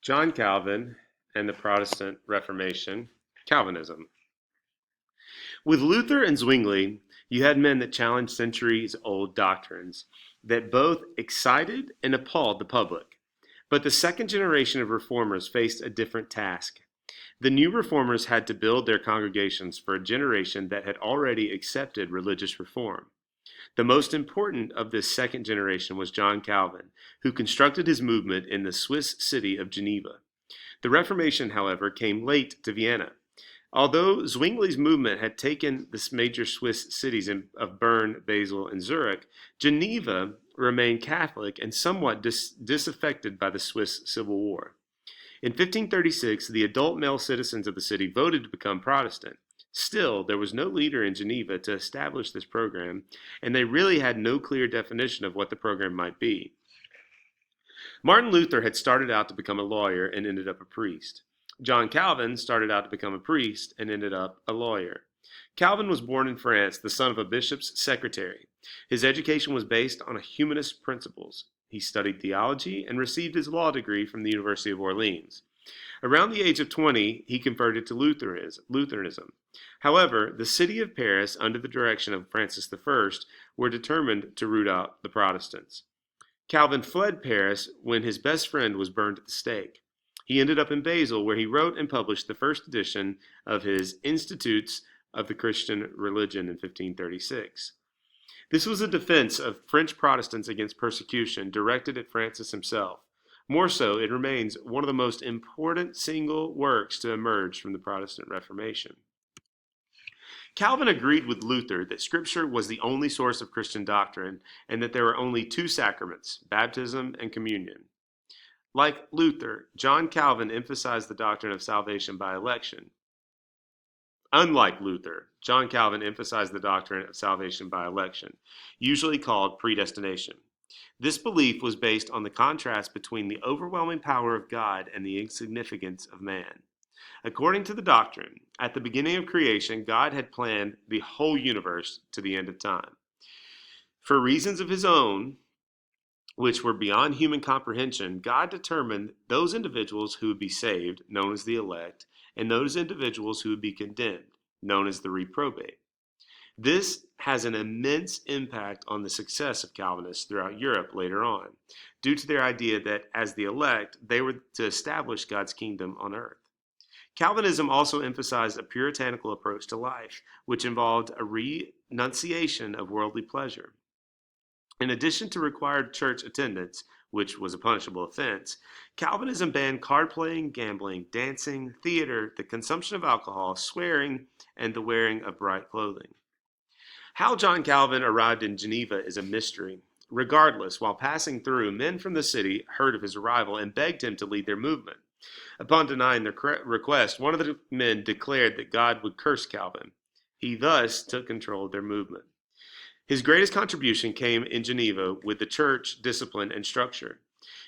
John Calvin and the Protestant Reformation, Calvinism. With Luther and Zwingli, you had men that challenged centuries old doctrines that both excited and appalled the public. But the second generation of reformers faced a different task. The new reformers had to build their congregations for a generation that had already accepted religious reform. The most important of this second generation was John Calvin, who constructed his movement in the Swiss city of Geneva. The Reformation, however, came late to Vienna. Although Zwingli's movement had taken the major Swiss cities of Bern, Basel, and Zurich, Geneva remained Catholic and somewhat disaffected by the Swiss Civil War. In 1536, the adult male citizens of the city voted to become Protestant. Still, there was no leader in Geneva to establish this program, and they really had no clear definition of what the program might be. Martin Luther had started out to become a lawyer and ended up a priest. John Calvin started out to become a priest and ended up a lawyer. Calvin was born in France, the son of a bishop's secretary. His education was based on humanist principles. He studied theology and received his law degree from the University of Orleans. Around the age of 20, he converted to Lutheranism. However, the city of Paris, under the direction of Francis I, were determined to root out the Protestants. Calvin fled Paris when his best friend was burned at the stake. He ended up in Basel, where he wrote and published the first edition of his Institutes of the Christian Religion in 1536. This was a defense of French Protestants against persecution directed at Francis himself. More so, it remains one of the most important single works to emerge from the Protestant Reformation. Calvin agreed with Luther that Scripture was the only source of Christian doctrine and that there were only two sacraments, baptism and communion. Like Luther, John Calvin emphasized the doctrine of salvation by election. Unlike Luther, John Calvin emphasized the doctrine of salvation by election, usually called predestination. This belief was based on the contrast between the overwhelming power of God and the insignificance of man. According to the doctrine, at the beginning of creation, God had planned the whole universe to the end of time. For reasons of his own, which were beyond human comprehension, God determined those individuals who would be saved, known as the elect, and those individuals who would be condemned, known as the reprobate. This has an immense impact on the success of Calvinists throughout Europe later on, due to their idea that as the elect, they were to establish God's kingdom on earth. Calvinism also emphasized a puritanical approach to life, which involved a renunciation of worldly pleasure. In addition to required church attendance, which was a punishable offense, Calvinism banned card playing, gambling, dancing, theater, the consumption of alcohol, swearing, and the wearing of bright clothing. How John Calvin arrived in Geneva is a mystery. Regardless, while passing through, men from the city heard of his arrival and begged him to lead their movement. Upon denying their request, one of the men declared that God would curse Calvin. He thus took control of their movement. His greatest contribution came in Geneva with the church, discipline, and structure.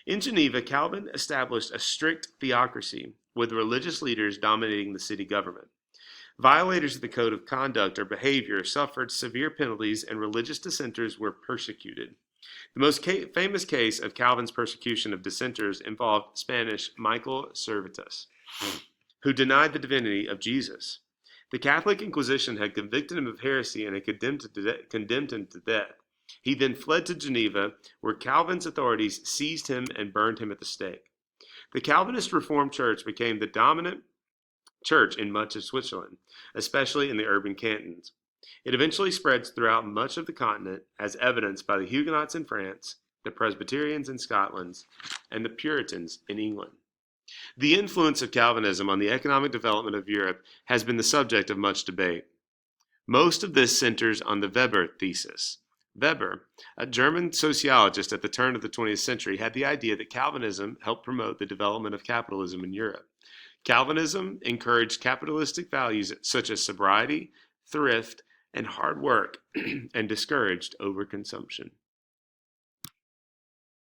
In Geneva, Calvin established a strict theocracy, with religious leaders dominating the city government. Violators of the code of conduct or behavior suffered severe penalties, and religious dissenters were persecuted. The most famous case of Calvin's persecution of dissenters involved Spanish Michael Servetus, who denied the divinity of Jesus. The Catholic Inquisition had convicted him of heresy and had condemned him to death. He then fled to Geneva, where Calvin's authorities seized him and burned him at the stake. The Calvinist Reformed Church became the dominant church in much of Switzerland, especially in the urban cantons. It eventually spreads throughout much of the continent, as evidenced by the Huguenots in France, the Presbyterians in Scotland, and the Puritans in England. The influence of Calvinism on the economic development of Europe has been the subject of much debate. Most of this centers on the Weber thesis. Weber, a German sociologist at the turn of the 20th century, had the idea that Calvinism helped promote the development of capitalism in Europe. Calvinism encouraged capitalistic values such as sobriety, thrift, and hard work, and discouraged overconsumption.